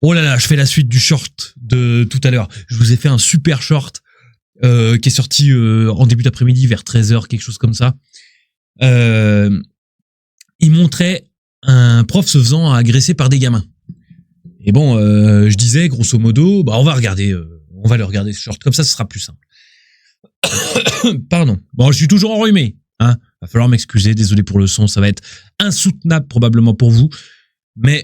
Oh là là, je fais la suite du short de tout à l'heure. Je vous ai fait un super short qui est sorti en début d'après-midi vers 13h, quelque chose comme ça. Il montrait un prof se faisant agresser par des gamins. Et bon, je disais grosso modo, bah on va le regarder ce short, comme ça ce sera plus simple. Pardon. Bon, je suis toujours enrhumé, hein. Va falloir m'excuser, désolé pour le son, ça va être insoutenable probablement pour vous, mais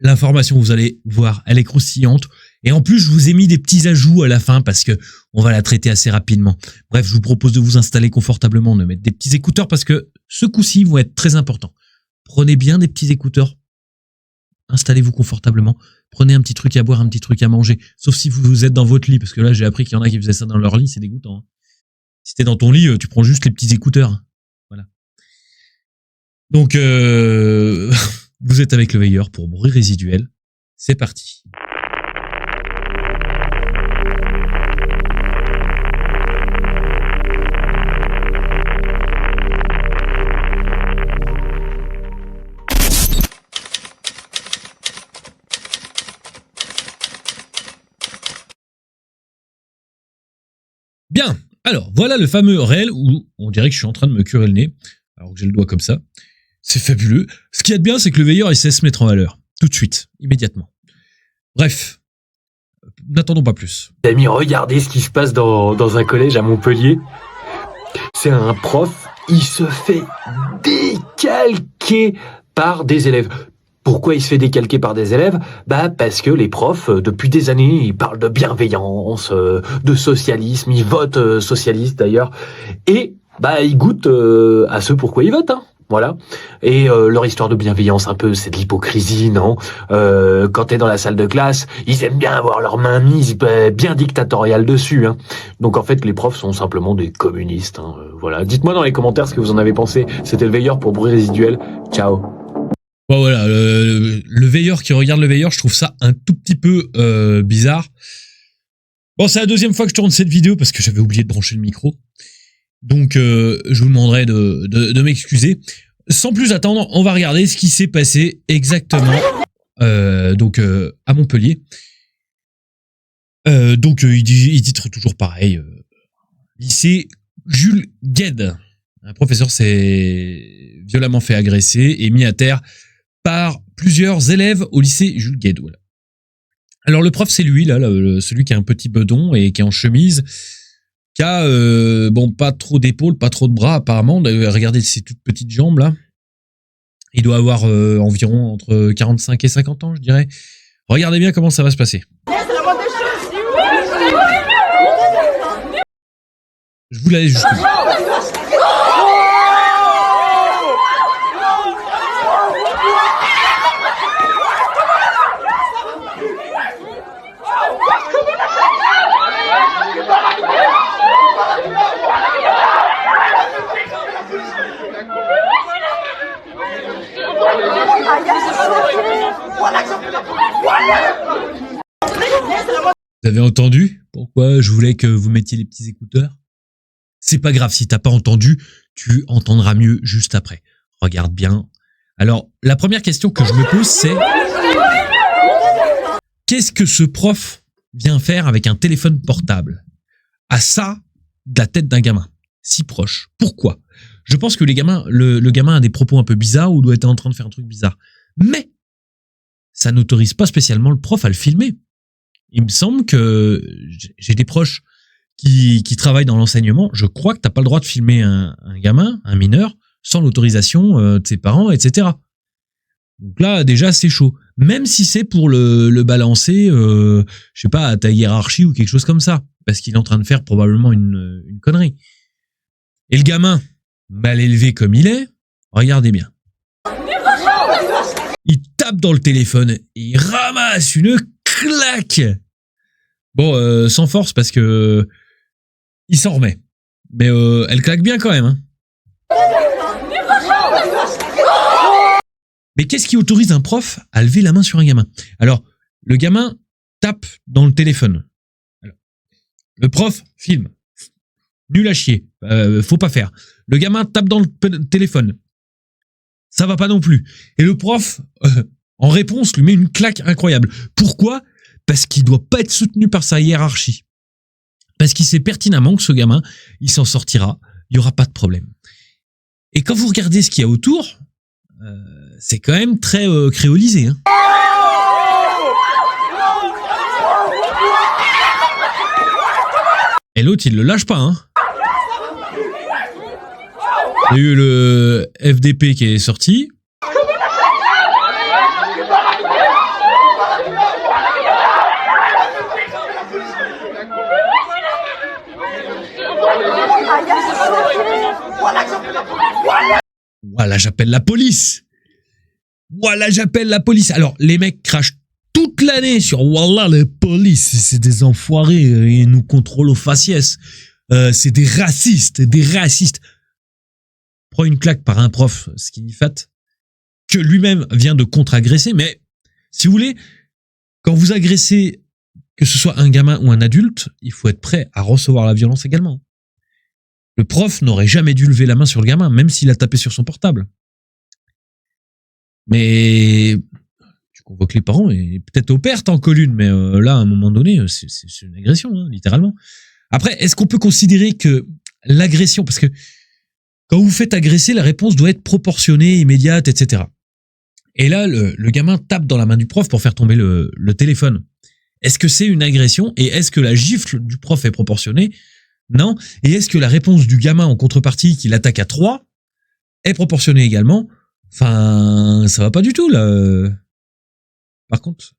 l'information, vous allez voir, elle est croustillante. Et en plus, je vous ai mis des petits ajouts à la fin parce que on va la traiter assez rapidement. Bref, je vous propose de vous installer confortablement, de mettre des petits écouteurs parce que ce coup-ci vont être très importants. Prenez bien des petits écouteurs. Installez-vous confortablement. Prenez un petit truc à boire, un petit truc à manger. Sauf si vous êtes dans votre lit, parce que là, j'ai appris qu'il y en a qui faisaient ça dans leur lit, c'est dégoûtant. Hein. Si t'es dans ton lit, tu prends juste les petits écouteurs. Voilà. Donc, vous êtes avec le veilleur pour bruit résiduel. C'est parti. Bien, alors voilà le fameux réel où on dirait que je suis en train de me curer le nez, alors que j'ai le doigt comme ça. C'est fabuleux. Ce qu'il y a de bien, c'est que le veilleur, il sait se mettre en valeur. Tout de suite, immédiatement. Bref, n'attendons pas plus. Amis, regardez ce qui se passe dans un collège à Montpellier. C'est un prof, il se fait décalquer par des élèves. Pourquoi il se fait décalquer par des élèves ? Bah parce que les profs, depuis des années, ils parlent de bienveillance, de socialisme, ils votent socialiste d'ailleurs, et bah ils goûtent à ce pourquoi ils votent, hein. Voilà. Et leur histoire de bienveillance, un peu, c'est de l'hypocrisie, non ? Quand t'es dans la salle de classe, ils aiment bien avoir leurs mains mises bien dictatoriales dessus, hein. Donc en fait, les profs sont simplement des communistes, hein. Voilà. Dites-moi dans les commentaires ce que vous en avez pensé. C'était le veilleur pour bruit résiduel. Ciao. Bon voilà, le veilleur qui regarde le veilleur, je trouve ça un tout petit peu bizarre. Bon, c'est la deuxième fois que je tourne cette vidéo parce que j'avais oublié de brancher le micro. Donc je vous demanderai de m'excuser. Sans plus attendre, on va regarder ce qui s'est passé exactement à Montpellier. Il titre toujours pareil. Lycée Jules Gued. Un professeur s'est violemment fait agresser et mis à terre par plusieurs élèves au lycée Jules Gued. Voilà. Alors le prof, c'est lui, là, celui qui a un petit bedon et qui est en chemise, qui a pas trop d'épaules, pas trop de bras apparemment. Regardez ses toutes petites jambes là. Il doit avoir environ entre 45 et 50 ans, je dirais. Regardez bien comment ça va se passer. Je vous la laisse jusqu'au bout. Vous avez entendu pourquoi je voulais que vous mettiez les petits écouteurs? C'est pas grave, si t'as pas entendu, tu entendras mieux juste après. Regarde bien. Alors, la première question que je me pose, c'est qu'est-ce que ce prof vient faire avec un téléphone portable à ça de la tête d'un gamin si proche? Pourquoi? Je pense que le gamin a des propos un peu bizarres ou doit être en train de faire un truc bizarre. Mais ça n'autorise pas spécialement le prof à le filmer. Il me semble que j'ai des proches qui travaillent dans l'enseignement. Je crois que t'as pas le droit de filmer un gamin, un mineur, sans l'autorisation de ses parents, etc. Donc là, déjà, c'est chaud. Même si c'est pour le balancer, je sais pas, à ta hiérarchie ou quelque chose comme ça. Parce qu'il est en train de faire probablement une connerie. Et le gamin, mal élevé comme il est, regardez bien. Il tape dans le téléphone et il ramasse une claque. Bon, sans force parce que il s'en remet. Mais elle claque bien quand même. Hein. Mais qu'est-ce qui autorise un prof à lever la main sur un gamin? Alors, le gamin tape dans le téléphone. Alors, le prof filme. Nul à chier. Faut pas faire. Le gamin tape dans le téléphone. Ça va pas non plus. Et le prof En réponse, lui met une claque incroyable. Pourquoi ? Parce qu'il doit pas être soutenu par sa hiérarchie. Parce qu'il sait pertinemment que ce gamin, il s'en sortira, il y aura pas de problème. Et quand vous regardez ce qu'il y a autour, c'est quand même très créolisé. Hein. Et l'autre, il le lâche pas. Hein. Il y a eu le FDP qui est sorti. Voilà, j'appelle la police. Voilà, j'appelle la police. Alors, les mecs crachent toute l'année sur Wallah, les polices, c'est des enfoirés, ils nous contrôlent au faciès. C'est des racistes, Prend une claque par un prof, skinny fat, que lui-même vient de contre-agresser. Mais, si vous voulez, quand vous agressez, que ce soit un gamin ou un adulte, il faut être prêt à recevoir la violence également. Le prof n'aurait jamais dû lever la main sur le gamin, même s'il a tapé sur son portable. Mais tu convoques les parents et peut-être au père tant que l'une, mais là, à un moment donné, c'est une agression, hein, littéralement. Après, est-ce qu'on peut considérer que l'agression, parce que quand vous faites agresser, la réponse doit être proportionnée, immédiate, etc. Et là, le gamin tape dans la main du prof pour faire tomber le téléphone. Est-ce que c'est une agression et est-ce que la gifle du prof est proportionnée ? Non. Et est-ce que la réponse du gamin en contrepartie qui l'attaque à 3 est proportionnée également ? Enfin, ça va pas du tout, là. Par contre,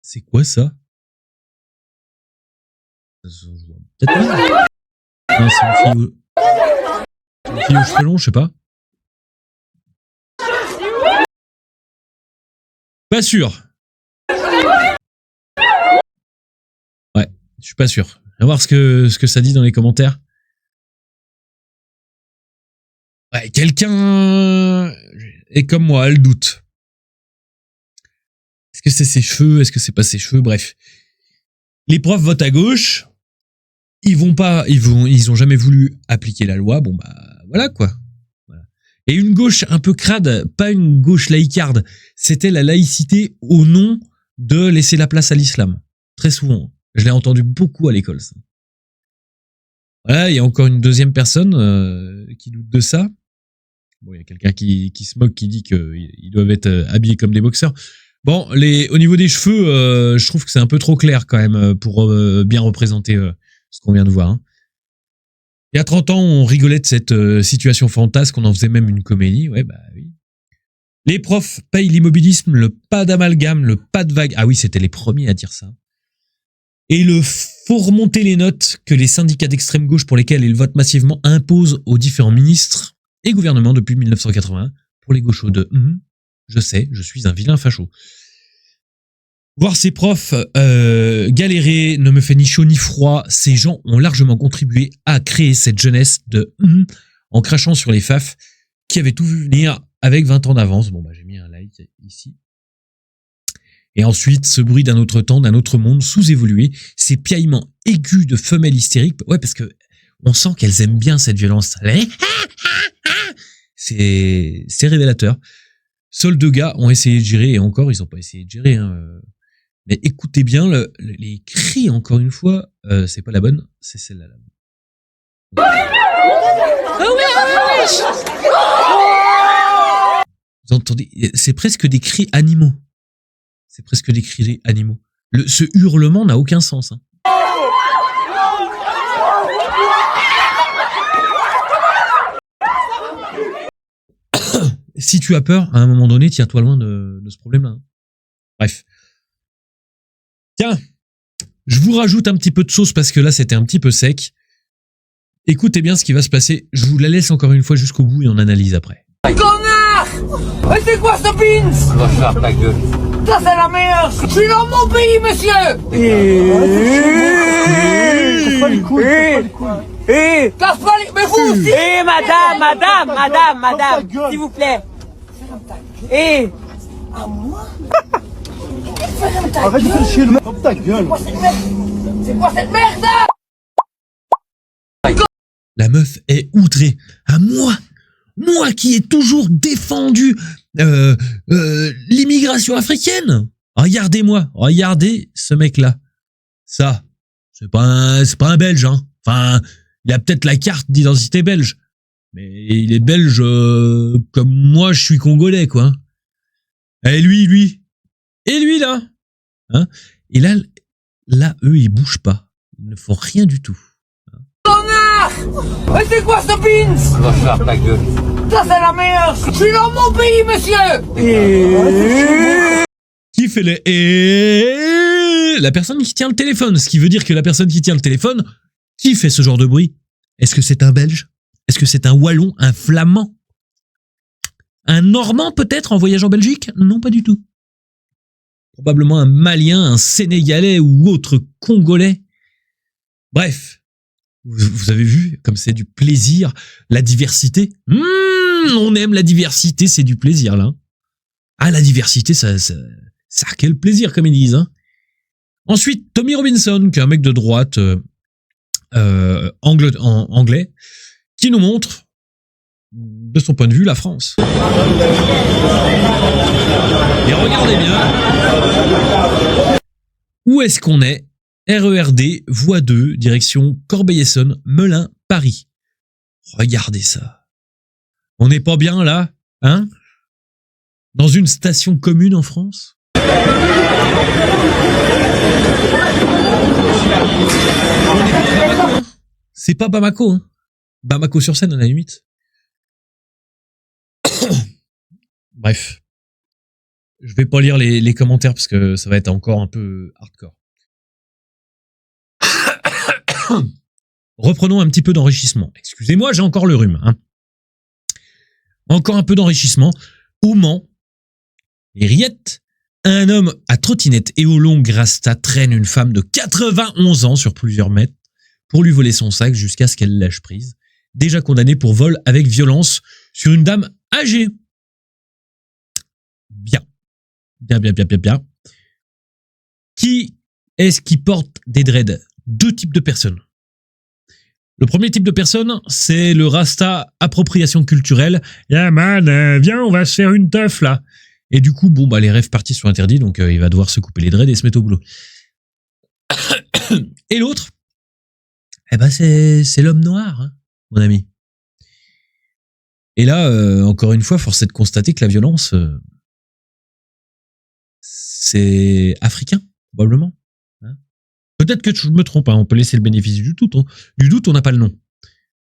c'est quoi ça ? Peut-être pas. Non, c'est une fille aux cheveux longs, je sais pas. Pas sûr. Ouais, je suis pas sûr. On va voir ce que ça dit dans les commentaires. Ouais, quelqu'un est comme moi, elle doute. Est-ce que c'est ses cheveux? Est-ce que c'est pas ses cheveux? Bref. Les profs votent à gauche. Ils ont jamais voulu appliquer la loi. Bon, bah, voilà, quoi. Voilà. Et une gauche un peu crade, pas une gauche laïcarde. C'était la laïcité au nom de laisser la place à l'islam. Très souvent. Je l'ai entendu beaucoup à l'école, ça. Voilà, il y a encore une deuxième personne qui doute de ça. Bon, il y a quelqu'un qui se moque, qui dit qu'ils doivent être habillés comme des boxeurs. Bon, au niveau des cheveux, je trouve que c'est un peu trop clair quand même pour bien représenter ce qu'on vient de voir. Hein. Il y a 30 ans, on rigolait de cette situation fantasque, on en faisait même une comédie. Ouais, bah oui. Les profs payent l'immobilisme, le pas d'amalgame, le pas de vague. Ah oui, c'était les premiers à dire ça. Et le faut remonter les notes que les syndicats d'extrême gauche pour lesquels ils votent massivement imposent aux différents ministres et gouvernements depuis 1981 pour les gauchos de je sais, je suis un vilain facho. Voir ces profs galérer ne me fait ni chaud ni froid. Ces gens ont largement contribué à créer cette jeunesse de en crachant sur les faf qui avaient tout vu venir avec 20 ans d'avance. Bon, bah, j'ai mis un like ici. Et ensuite, ce bruit d'un autre temps, d'un autre monde, sous-évolué, ces piaillements aigus de femelles hystériques. Ouais, parce que on sent qu'elles aiment bien cette violence. C'est révélateur. Seuls 2 gars ont essayé de gérer, et encore, ils n'ont pas essayé de gérer. Hein. Mais écoutez bien, les cris, encore une fois, c'est pas la bonne, c'est celle-là. Vous entendez, c'est presque des cris animaux. C'est presque des cris animaux. Ce hurlement n'a aucun sens. Hein. Si tu as peur, à un moment donné, tiens-toi loin de ce problème-là. Hein. Bref. Tiens, je vous rajoute un petit peu de sauce parce que là, c'était un petit peu sec. Écoutez bien ce qui va se passer. Je vous la laisse encore une fois jusqu'au bout et on analyse après. Connard! Mais c'est quoi ce pins? Va faire ta gueule. Ça c'est la meilleure! Je suis dans mon pays, monsieur! Casse pas les... Mais vous aussi! Madame, s'il vous plaît. À moi? Arrête de faire chier, ferme ta gueule. C'est quoi cette merde? La meuf est outrée. À moi? Moi qui ai toujours défendu l'immigration africaine. Regardez-moi, regardez ce mec-là. Ça, c'est pas un Belge, hein. Enfin, il a peut-être la carte d'identité belge, mais il est belge comme moi, je suis congolais, quoi. Et lui, là, hein. Et là, eux, ils bougent pas, ils ne font rien du tout. Mais c'est quoi ce pins? Va faire ta gueule. Ça c'est la meilleure. Je suis dans mon pays, monsieur. Qui fait les la personne qui tient le téléphone, ce qui veut dire que la personne qui tient le téléphone, qui fait ce genre de bruit? Est-ce que c'est un Belge? Est-ce que c'est un Wallon, un Flamand? Un Normand peut-être en voyage en Belgique? Non, pas du tout. Probablement un Malien, un Sénégalais ou autre Congolais. Bref, vous avez vu comme c'est du plaisir, la diversité. On aime la diversité, c'est du plaisir là. Ah, la diversité, ça quel plaisir comme ils disent. Hein. Ensuite, Tommy Robinson, qui est un mec de droite anglais, qui nous montre, de son point de vue, la France. Et regardez bien, où est-ce qu'on est? RERD, voie 2, direction Corbeil-Essonnes, Melun, Paris. Regardez ça. On n'est pas bien là, hein? Dans une station commune en France? C'est pas Bamako, hein. Bamako sur Seine à la limite. Bref. Je vais pas lire les commentaires parce que ça va être encore un peu hardcore. Reprenons un petit peu d'enrichissement. Excusez-moi, j'ai encore le rhume. Hein. Encore un peu d'enrichissement. Au Mans, les rillettes, un homme à trottinette et au long rasta traîne une femme de 91 ans sur plusieurs mètres pour lui voler son sac jusqu'à ce qu'elle lâche prise. Déjà condamné pour vol avec violence sur une dame âgée. Bien. Qui est-ce qui porte des dreads? Deux types de personnes. Le premier type de personne, c'est le rasta appropriation culturelle. Yeah man, viens, on va se faire une teuf là. Et du coup, bon, bah les rêves partis sont interdits, donc il va devoir se couper les dreads et se mettre au boulot. Et l'autre, eh ben c'est l'homme noir, hein, mon ami. Et là, encore une fois, force est de constater que la violence, c'est africain, probablement. Hein. Peut-être que je me trompe, hein, on peut laisser le bénéfice du doute. Du doute, on n'a pas le nom.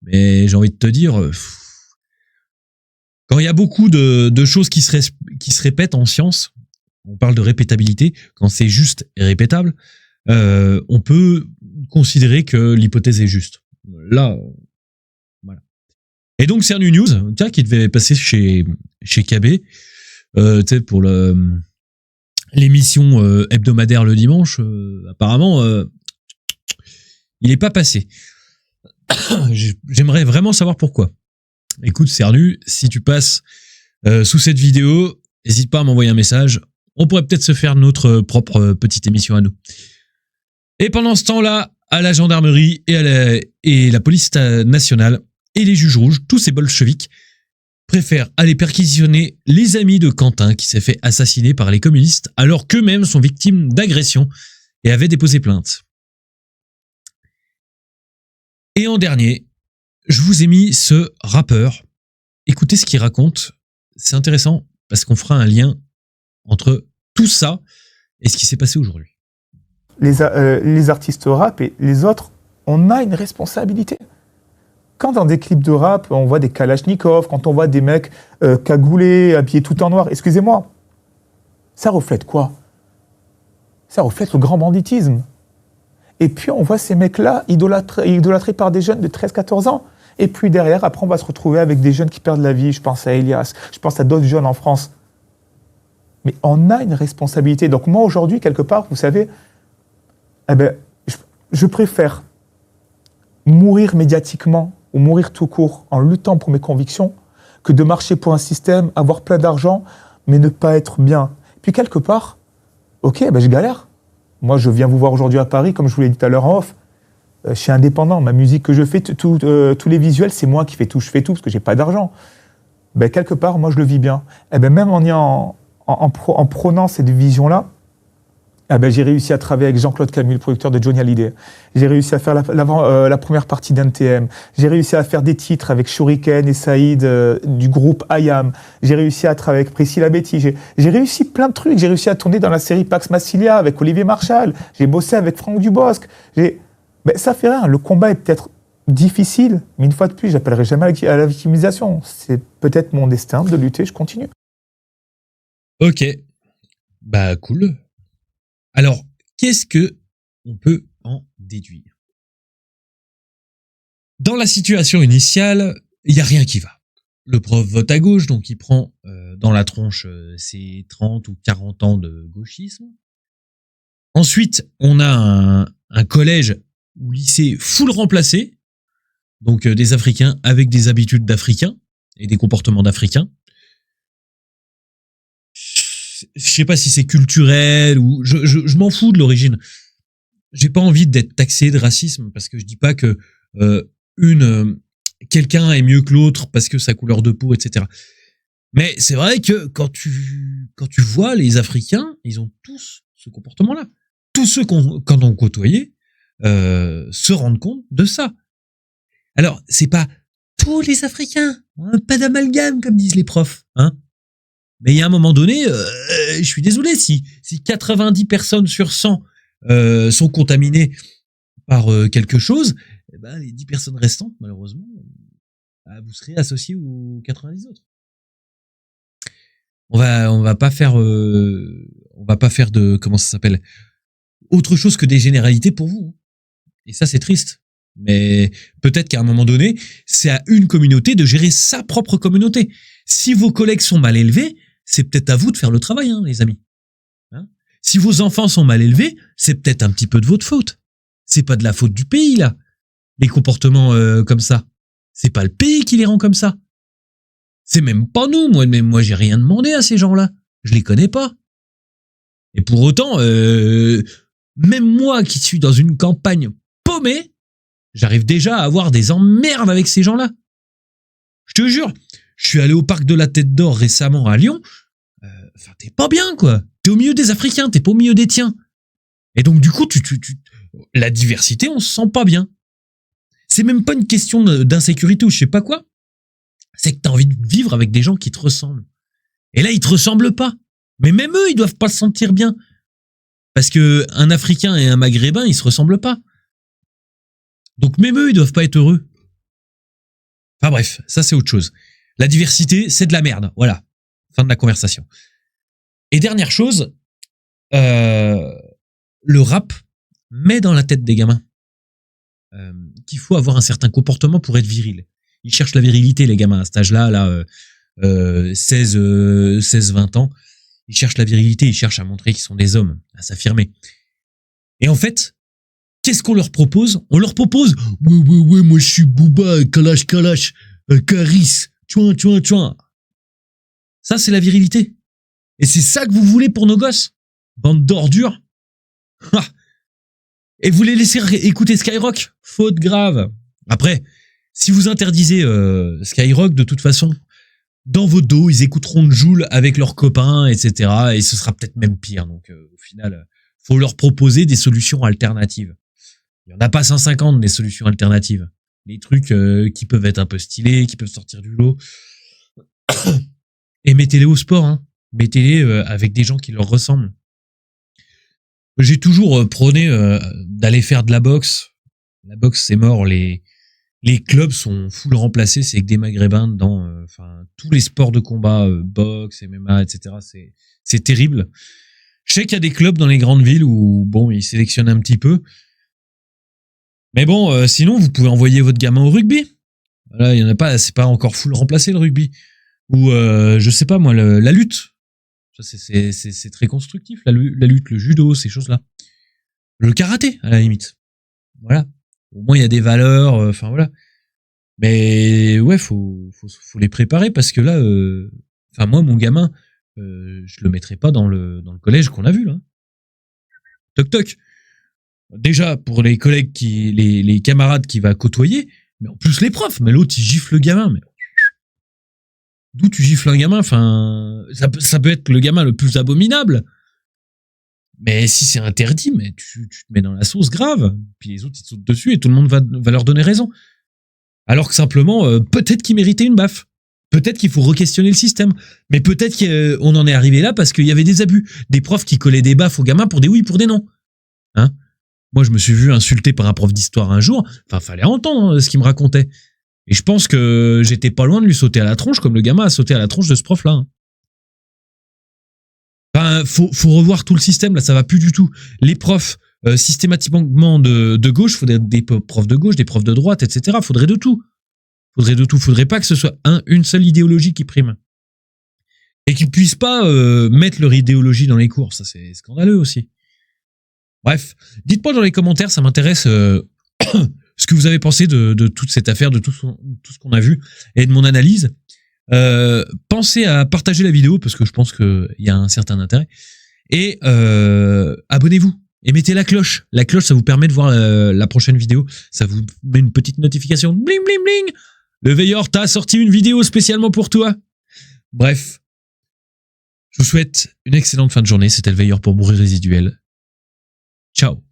Mais j'ai envie de te dire, quand il y a beaucoup de choses qui se répètent en science, on parle de répétabilité, quand c'est juste et répétable, on peut considérer que l'hypothèse est juste. Là, voilà. Et donc, Cernu News, tiens, qui devait passer chez KB, tu sais, pour l'émission hebdomadaire le dimanche, apparemment, il n'est pas passé. J'aimerais vraiment savoir pourquoi. Écoute, Cernu, si tu passes sous cette vidéo, n'hésite pas à m'envoyer un message. On pourrait peut-être se faire notre propre petite émission à nous. Et pendant ce temps-là, à la gendarmerie et la police nationale et les juges rouges, tous ces bolcheviks préfèrent aller perquisitionner les amis de Quentin qui s'est fait assassiner par les communistes alors qu'eux-mêmes sont victimes d'agressions et avaient déposé plainte. Et en dernier, je vous ai mis ce rappeur. Écoutez ce qu'il raconte. C'est intéressant parce qu'on fera un lien entre tout ça et ce qui s'est passé aujourd'hui. Les artistes rap et les autres, on a une responsabilité. Quand dans des clips de rap, on voit des kalachnikovs, quand on voit des mecs cagoulés, habillés tout en noir, excusez-moi, ça reflète quoi? Ça reflète le grand banditisme. Et puis on voit ces mecs-là idolâtrés par des jeunes de 13-14 ans. Et puis derrière, après on va se retrouver avec des jeunes qui perdent la vie. Je pense à Elias, je pense à d'autres jeunes en France. Mais on a une responsabilité. Donc moi aujourd'hui, quelque part, vous savez, eh ben, je préfère mourir médiatiquement ou mourir tout court en luttant pour mes convictions que de marcher pour un système, avoir plein d'argent, mais ne pas être bien. Puis quelque part, ok, ben je galère. Moi, je viens vous voir aujourd'hui à Paris, comme je vous l'ai dit tout à l'heure en off. Je suis indépendant. Ma musique que je fais, tous les visuels, c'est moi qui fais tout. Je fais tout parce que j'ai pas d'argent. ben, quelque part, moi, je le vis bien. Et ben, même en prônant cette vision-là, eh ben, j'ai réussi à travailler avec Jean-Claude Camus, le producteur de Johnny Hallyday. J'ai réussi à faire la première partie d'NTM. J'ai réussi à faire des titres avec Shuriken et Saïd du groupe IAM. J'ai réussi à travailler avec Priscilla Betty. J'ai réussi plein de trucs. J'ai réussi à tourner dans la série Pax Massilia avec Olivier Marchal. J'ai bossé avec Franck Dubosc. Ben, ça fait rien. Le combat est peut-être difficile, mais une fois de plus, j'appellerai jamais à la victimisation. C'est peut-être mon destin de lutter. Je continue. Ok. Bah, cool. Alors, qu'est-ce que on peut en déduire? Dans la situation initiale, il y a rien qui va. Le prof vote à gauche, donc il prend dans la tronche ses 30 ou 40 ans de gauchisme. Ensuite, on a un collège ou lycée full remplacé, donc des Africains avec des habitudes d'Africains et des comportements d'Africains. Je sais pas si c'est culturel ou je m'en fous de l'origine. J'ai pas envie d'être taxé de racisme parce que je dis pas que quelqu'un est mieux que l'autre parce que sa couleur de peau, etc. Mais c'est vrai que quand tu vois les Africains, ils ont tous ce comportement-là. Tous ceux quand on côtoyé se rendent compte de ça. Alors c'est pas tous les Africains, hein, pas d'amalgame comme disent les profs, hein. Mais il y a un moment donné, je suis désolé, si 90 personnes sur 100 sont contaminées par quelque chose, eh ben, les 10 personnes restantes, malheureusement, vous serez associés aux 90 autres. On va pas faire de, comment ça s'appelle, autre chose que des généralités pour vous. Et ça, c'est triste. Mais peut-être qu'à un moment donné, c'est à une communauté de gérer sa propre communauté. Si vos collègues sont mal élevés, c'est peut-être à vous de faire le travail, hein, les amis. Hein? Si vos enfants sont mal élevés, c'est peut-être un petit peu de votre faute. C'est pas de la faute du pays, là. Les comportements comme ça. C'est pas le pays qui les rend comme ça. C'est même pas nous. Moi, j'ai rien demandé à ces gens-là. Je les connais pas. Et pour autant, même moi qui suis dans une campagne paumée, j'arrive déjà à avoir des emmerdes avec ces gens-là. Je te jure, je suis allé au parc de la Tête d'Or récemment à Lyon. Enfin, t'es pas bien, quoi. T'es au milieu des Africains, t'es pas au milieu des tiens. Et donc, du coup, la diversité, on se sent pas bien. C'est même pas une question d'insécurité ou je sais pas quoi. C'est que t'as envie de vivre avec des gens qui te ressemblent. Et là, ils te ressemblent pas. Mais même eux, ils doivent pas se sentir bien. Parce que un Africain et un Maghrébin, ils se ressemblent pas. Donc même eux, ils doivent pas être heureux. Enfin bref, ça c'est autre chose. La diversité, c'est de la merde. Voilà. Fin de la conversation. Et dernière chose, le rap met dans la tête des gamins qu'il faut avoir un certain comportement pour être viril. Ils cherchent la virilité, les gamins, à cet âge-là, 16-20 ans. Ils cherchent la virilité, ils cherchent à montrer qu'ils sont des hommes, à s'affirmer. Et en fait, qu'est-ce qu'on leur propose? On leur propose « Ouais, moi je suis Booba, Kalash, Karis, tchouin. » Ça, c'est la virilité. Et c'est ça que vous voulez pour nos gosses? Bande d'ordures. Et vous les laissez écouter Skyrock? Faute grave. Après, si vous interdisez Skyrock, de toute façon, dans vos dos, ils écouteront Jul avec leurs copains, etc. Et ce sera peut-être même pire. Donc, au final, faut leur proposer des solutions alternatives. Il n'y en a pas 150 des solutions alternatives. Des trucs qui peuvent être un peu stylés, qui peuvent sortir du lot. Et mettez-les au sport. Hein. Mettez-les avec des gens qui leur ressemblent. J'ai toujours prôné d'aller faire de la boxe. La boxe, c'est mort. Les clubs sont full remplacés. C'est avec des Maghrébins dedans. Enfin, tous les sports de combat, boxe, MMA, etc. C'est terrible. Je sais qu'il y a des clubs dans les grandes villes où, bon, ils sélectionnent un petit peu. Mais bon, sinon, vous pouvez envoyer votre gamin au rugby. Là, il y en a pas, c'est pas encore full remplacé le rugby. Ou, je sais pas moi, la lutte. Ça, c'est très constructif, la lutte, le judo, ces choses-là. Le karaté, à la limite. Voilà. Au moins, il y a des valeurs, enfin, voilà. Mais, ouais, faut les préparer parce que là, enfin, moi, mon gamin, je le mettrai pas dans le collège qu'on a vu, là. Toc toc. Déjà, pour les collègues les camarades qui va côtoyer, mais en plus les profs, mais l'autre, il gifle le gamin, mais D'où tu gifles un gamin? Enfin, ça peut être le gamin le plus abominable. Mais si c'est interdit, mais tu te mets dans la sauce grave. Puis les autres, ils te sautent dessus et tout le monde va leur donner raison. Alors que simplement, peut-être qu'ils méritaient une baffe. Peut-être qu'il faut re-questionner le système. Mais peut-être qu'on en est arrivé là parce qu'il y avait des abus. Des profs qui collaient des baffes aux gamins pour des oui, pour des non. Hein? Moi, je me suis vu insulté par un prof d'histoire un jour. Enfin, fallait entendre ce qu'il me racontait. Et je pense que j'étais pas loin de lui sauter à la tronche comme le gamin a sauté à la tronche de ce prof-là. Hein. Enfin, faut revoir tout le système, là, ça va plus du tout. Les profs, systématiquement de gauche, faudrait des profs de gauche, des profs de droite, etc. Faudrait de tout. Faudrait pas que ce soit une seule idéologie qui prime. Et qu'ils puissent pas mettre leur idéologie dans les cours, ça c'est scandaleux aussi. Bref, dites-moi dans les commentaires, ça m'intéresse ce que vous avez pensé de toute cette affaire, de tout ce qu'on a vu, et de mon analyse. Pensez à partager la vidéo parce que je pense qu'il y a un certain intérêt et abonnez-vous et mettez la cloche. La cloche, ça vous permet de voir la prochaine vidéo. Ça vous met une petite notification. Bling bling bling. Le Veilleur t'a sorti une vidéo spécialement pour toi. Bref, je vous souhaite une excellente fin de journée. C'était le Veilleur pour Bruit Résiduel. Ciao.